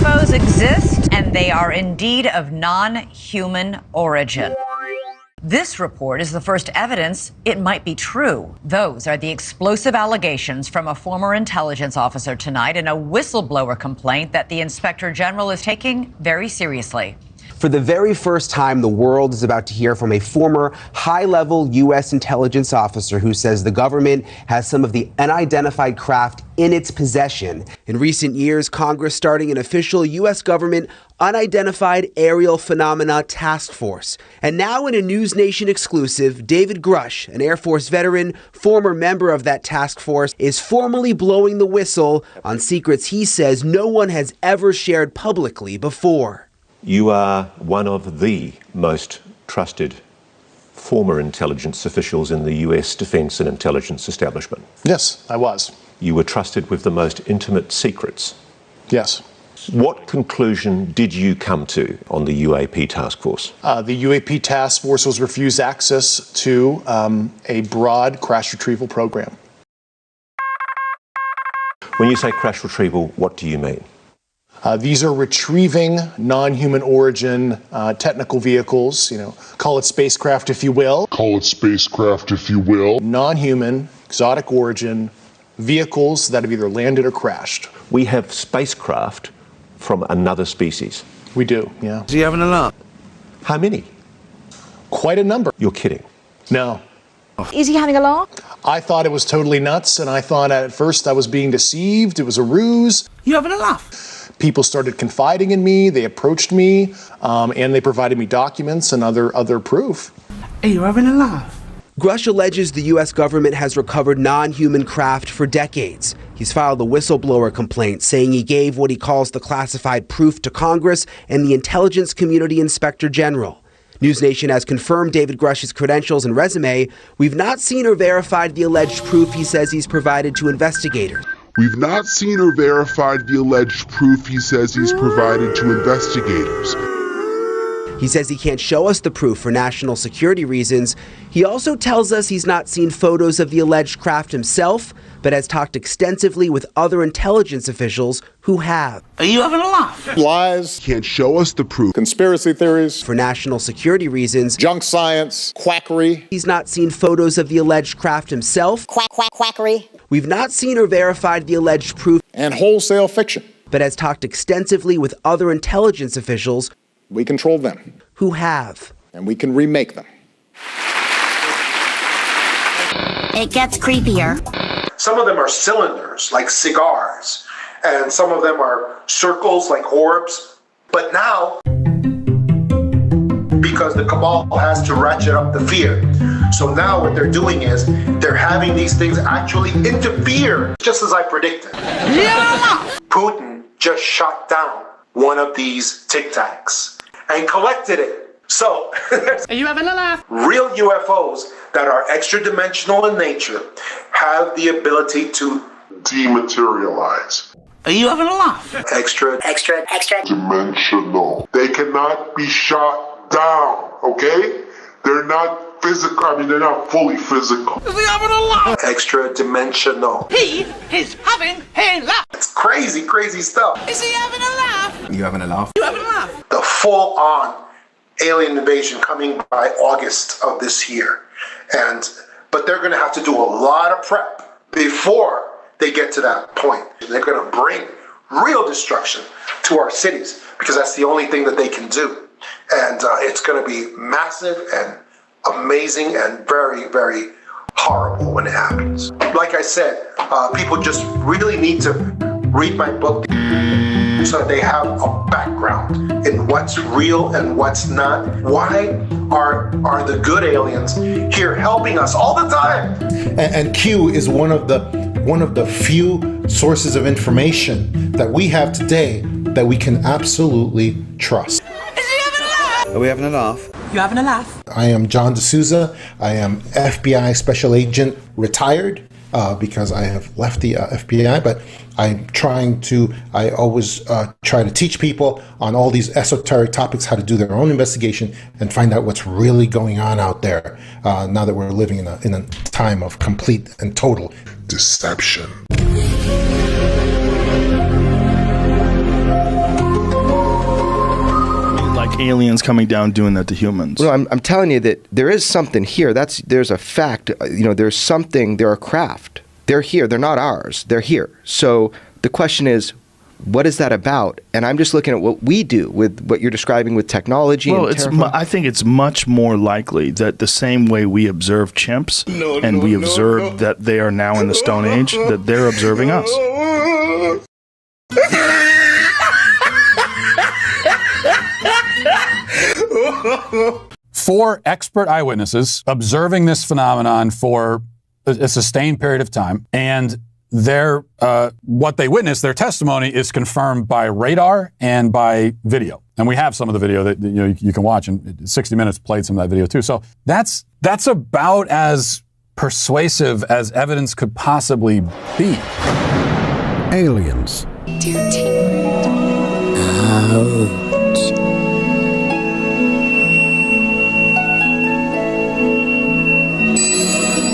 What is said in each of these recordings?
UFOs exist, and they are indeed of non-human origin. This report is the first evidence it might be true. Those are the explosive allegations from a former intelligence officer tonight in a whistleblower complaint that the Inspector General is taking very seriously. For the very first time, the world is about to hear from a former high-level U.S. intelligence officer who says the government has some of the unidentified craft in its possession. In recent years, Congress starting an official U.S. government unidentified aerial phenomena task force. And now in a News Nation exclusive, David Grush, an Air Force veteran, former member of that task force, is formally blowing the whistle on secrets he says no one has ever shared publicly before. You are one of the most trusted former intelligence officials in the US defense and intelligence establishment. Yes, I was. You were trusted with the most intimate secrets. Yes. What conclusion did you come to on the UAP task force? The UAP task force was refused access to a broad crash retrieval program. When you say crash retrieval, what do you mean? These are retrieving non-human origin technical vehicles, call it spacecraft if you will. Non-human, exotic origin vehicles that have either landed or crashed. We have spacecraft from another species. We do, yeah. Is he having a laugh? How many? Quite a number. You're kidding. No. Is he having a laugh? I thought it was totally nuts, and I thought at first I was being deceived. It was a ruse. You having a laugh? People started confiding in me, they approached me, and they provided me documents and other proof. Hey, you're having a laugh? Grush alleges the U.S. government has recovered non-human craft for decades. He's filed a whistleblower complaint saying he gave what he calls the classified proof to Congress and the intelligence community inspector general. News Nation has confirmed David Grush's credentials and resume. We've not seen or verified the alleged proof he says he's provided to investigators. We've not seen or verified the alleged proof he says he's provided to investigators. He says he can't show us the proof for national security reasons. He also tells us he's not seen photos of the alleged craft himself, but has talked extensively with other intelligence officials who have. Are you having a laugh? Lies. Can't show us the proof. Conspiracy theories. For national security reasons. Junk science. Quackery. He's not seen photos of the alleged craft himself. Quackery. We've not seen or verified the alleged proof. And wholesale fiction. But has talked extensively with other intelligence officials. We control them. Who have. And we can remake them. It gets creepier. Some of them are cylinders, like cigars, and some of them are circles, like orbs. But now, because the cabal has to ratchet up the fear, so now what they're doing is they're having these things actually interfere, just as I predicted. Putin just shot down one of these Tic Tacs and collected it. So, Are you having a laugh? Real UFOs that are extra-dimensional in nature have the ability to Dematerialize. Are you having a laugh? extra Dimensional. They cannot be shot down, okay? They're not physical. They're not fully physical. Is he having a laugh? extra-dimensional. He is having a laugh. It's crazy, crazy stuff. Is he having a laugh? You having a laugh? You having a laugh? The full-on alien invasion coming by August of this year. But they're going to have to do a lot of prep before they get to that point. They're going to bring real destruction to our cities because that's the only thing that they can do. And it's going to be massive and amazing and very, very horrible when it happens. Like I said, people just really need to read my book so that they have a background in what's real and what's not. Why are the good aliens here helping us all the time? And Q is one of the few sources of information that we have today that we can absolutely trust. Is he having a laugh? Are we having a laugh? You having a laugh? I am John D'Souza. I am FBI Special Agent retired because I have left the FBI, but I always try to teach people on all these esoteric topics how to do their own investigation and find out what's really going on out there now that we're living in a time of complete and total deception. aliens coming down doing that to humans. Well, I'm telling you that there is something here. There's a fact. There's something. They're a craft. They're here. They're not ours. They're here. So the question is, what is that about? And I'm just looking at what we do with what you're describing with technology. Well, and I think it's much more likely that the same way we observe chimps we observe that they are now in the Stone Age, that they're observing us. Four expert eyewitnesses observing this phenomenon for a sustained period of time, and their what they witnessed, their testimony, is confirmed by radar and by video. And we have some of the video that you can watch, and 60 Minutes played some of that video too. So that's about as persuasive as evidence could possibly be. Aliens.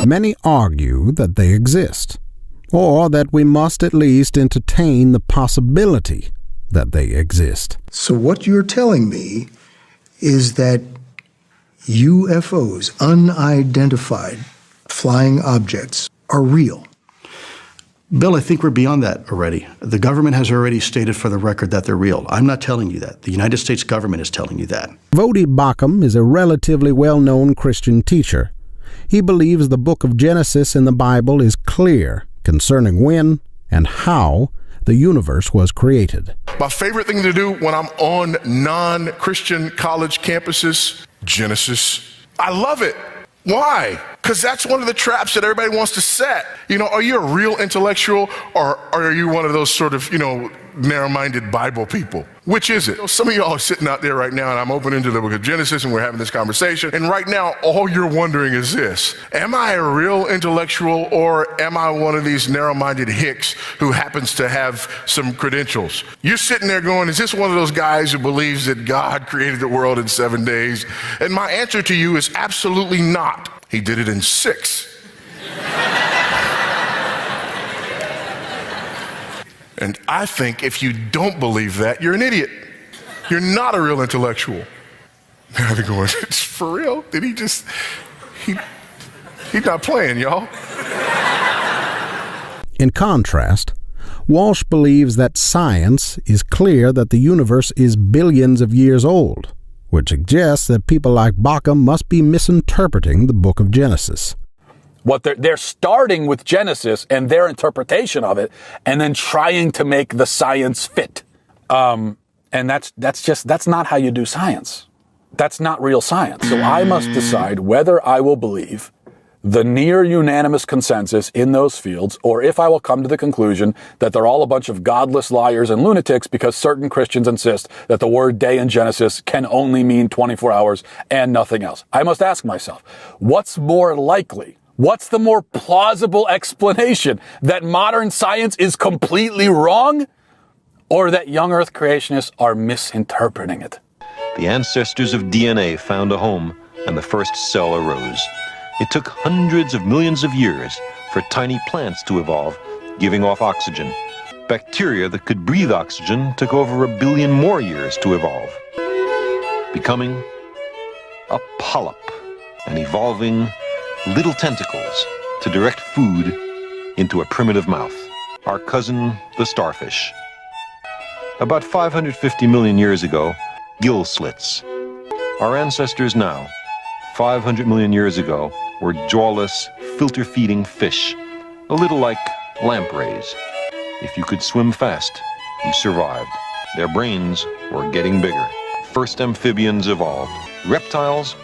Many argue that they exist, or that we must at least entertain the possibility that they exist. So what you're telling me is that UFOs, unidentified flying objects, are real. Bill, I think we're beyond that already. The government has already stated for the record that they're real. I'm not telling you that. The United States government is telling you that. Voddie Baucham is a relatively well-known Christian teacher. He believes the book of Genesis in the Bible is clear concerning when and how the universe was created. My favorite thing to do when I'm on non-Christian college campuses, Genesis. I love it. Why? Because that's one of the traps that everybody wants to set. Are you a real intellectual, or are you one of those sort of, narrow-minded Bible people? Which is it? Some of y'all are sitting out there right now, and I'm opening to the book of Genesis, and we're having this conversation. And right now, all you're wondering is this: am I a real intellectual, or am I one of these narrow-minded hicks who happens to have some credentials? You're sitting there going, is this one of those guys who believes that God created the world in 7 days? And my answer to you is absolutely not. He did it in 6. And I think if you don't believe that, you're an idiot. You're not a real intellectual. And I've been going, it's for real? Did he just, he's not playing, y'all. In contrast, Walsh believes that science is clear that the universe is billions of years old, which suggests that people like Baucham must be misinterpreting the book of Genesis. What they're starting with Genesis and their interpretation of it, and then trying to make the science fit. And that's not how you do science. That's not real science. So I must decide whether I will believe the near unanimous consensus in those fields, or if I will come to the conclusion that they're all a bunch of godless liars and lunatics because certain Christians insist that the word day in Genesis can only mean 24 hours and nothing else. I must ask myself, what's more likely? What's the more plausible explanation? That modern science is completely wrong, or that young Earth creationists are misinterpreting it? The ancestors of DNA found a home, and the first cell arose. It took hundreds of millions of years for tiny plants to evolve, giving off oxygen. Bacteria that could breathe oxygen took over 1 billion more years to evolve, becoming a polyp and evolving little tentacles to direct food into a primitive mouth. Our cousin, the starfish. About 550 million years ago, gill slits. Our ancestors now, 500 million years ago, were jawless, filter-feeding fish, a little like lampreys. If you could swim fast, you survived. Their brains were getting bigger. First amphibians evolved, reptiles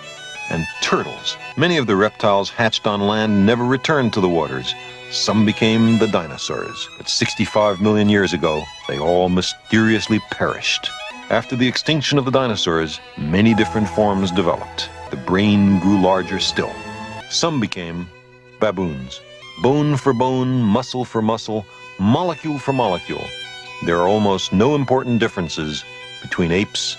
and turtles. Many of the reptiles hatched on land never returned to the waters. Some became the dinosaurs. But 65 million years ago, they all mysteriously perished. After the extinction of the dinosaurs, many different forms developed. The brain grew larger still. Some became baboons. Bone for bone, muscle for muscle, molecule for molecule. There are almost no important differences between apes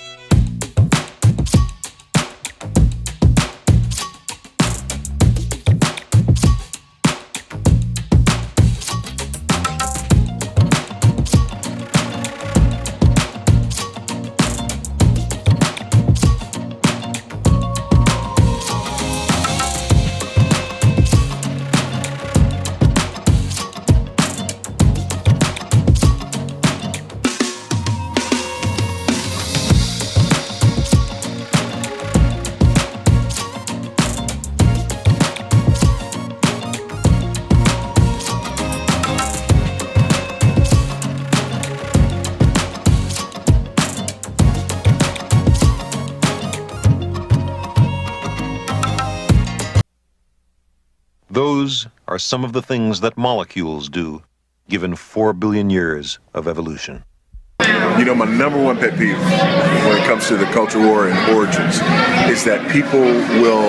Those are some of the things that molecules do, given 4 billion years of evolution. You know, my number one pet peeve when it comes to the culture war and origins is that people will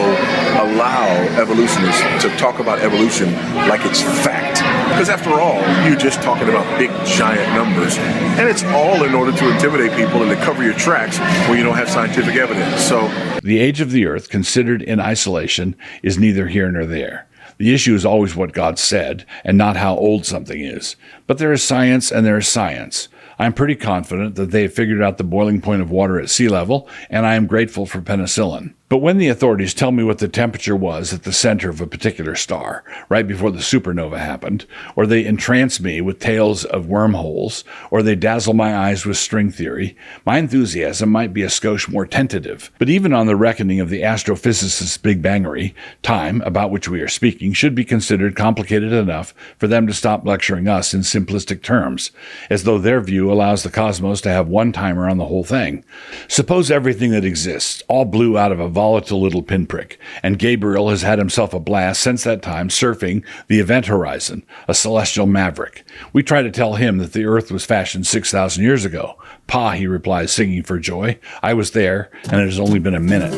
allow evolutionists to talk about evolution like it's fact. Because after all, you're just talking about big, giant numbers. And it's all in order to intimidate people and to cover your tracks when you don't have scientific evidence. So the age of the earth, considered in isolation, is neither here nor there. The issue is always what God said and not how old something is. But there is science and there is science. I'm pretty confident that they have figured out the boiling point of water at sea level, and I am grateful for penicillin. But when the authorities tell me what the temperature was at the center of a particular star, right before the supernova happened, or they entrance me with tales of wormholes, or they dazzle my eyes with string theory, my enthusiasm might be a skosh more tentative. But even on the reckoning of the astrophysicist's Big Bangery, time, about which we are speaking, should be considered complicated enough for them to stop lecturing us in simplistic terms, as though their view allows the cosmos to have one timer on the whole thing. Suppose everything that exists all blew out of a volatile little pinprick, and Gabriel has had himself a blast since that time surfing the event horizon, a celestial maverick. We try to tell him that the earth was fashioned 6,000 years ago. Pa, he replies, singing for joy. I was there, and it has only been a minute.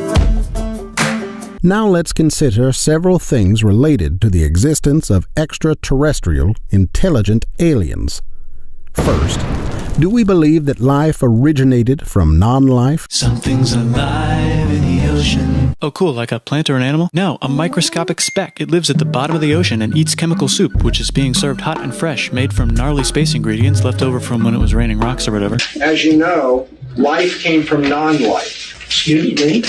Now let's consider several things related to the existence of extraterrestrial intelligent aliens. First, do we believe that life originated from non-life? Something's alive in the ocean. Oh cool, like a plant or an animal? No, a microscopic speck. It lives at the bottom of the ocean and eats chemical soup, which is being served hot and fresh, made from gnarly space ingredients left over from when it was raining rocks or whatever. As you know, life came from non-life. Excuse me?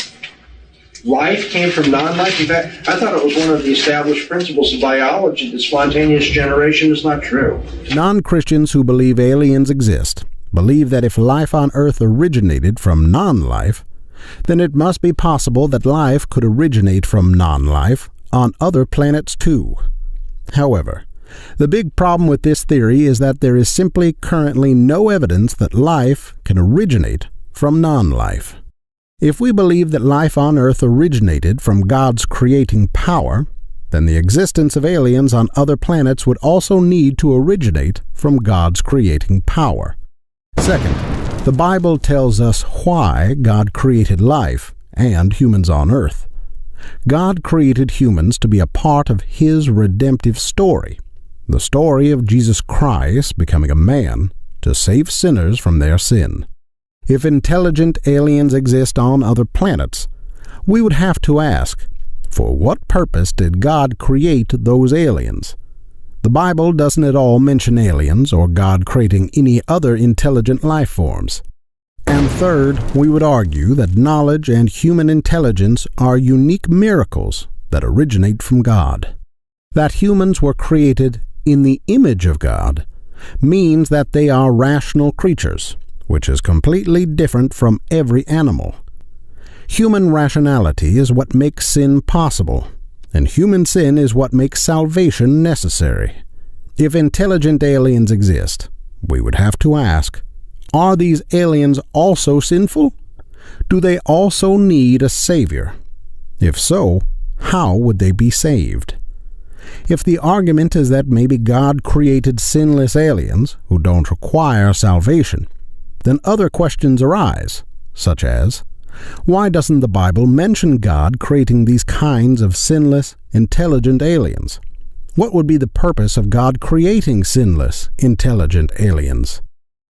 Life came from non-life? In fact, I thought it was one of the established principles of biology that spontaneous generation is not true. Non-Christians who believe aliens exist believe that if life on Earth originated from non-life, then it must be possible that life could originate from non-life on other planets too. However, the big problem with this theory is that there is simply currently no evidence that life can originate from non-life. If we believe that life on Earth originated from God's creating power, then the existence of aliens on other planets would also need to originate from God's creating power. Second, the Bible tells us why God created life and humans on Earth. God created humans to be a part of His redemptive story, the story of Jesus Christ becoming a man to save sinners from their sin. If intelligent aliens exist on other planets, we would have to ask, for what purpose did God create those aliens? The Bible doesn't at all mention aliens or God creating any other intelligent life forms. And third, we would argue that knowledge and human intelligence are unique miracles that originate from God. That humans were created in the image of God means that they are rational creatures, which is completely different from every animal. Human rationality is what makes sin possible, and human sin is what makes salvation necessary. If intelligent aliens exist, we would have to ask, are these aliens also sinful? Do they also need a savior? If so, how would they be saved? If the argument is that maybe God created sinless aliens who don't require salvation, then other questions arise, such as, why doesn't the Bible mention God creating these kinds of sinless, intelligent aliens? What would be the purpose of God creating sinless, intelligent aliens?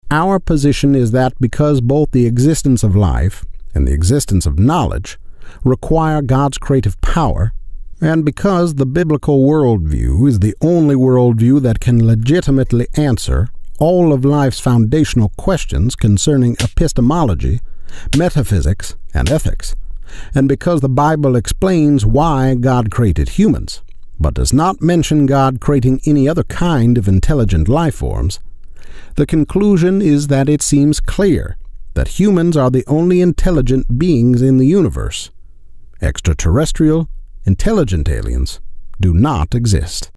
Our position is that because both the existence of life and the existence of knowledge require God's creative power, and because the biblical worldview is the only worldview that can legitimately answer all of life's foundational questions concerning epistemology, metaphysics, and ethics, and because the Bible explains why God created humans, but does not mention God creating any other kind of intelligent life forms, the conclusion is that it seems clear that humans are the only intelligent beings in the universe. Extraterrestrial, intelligent aliens do not exist.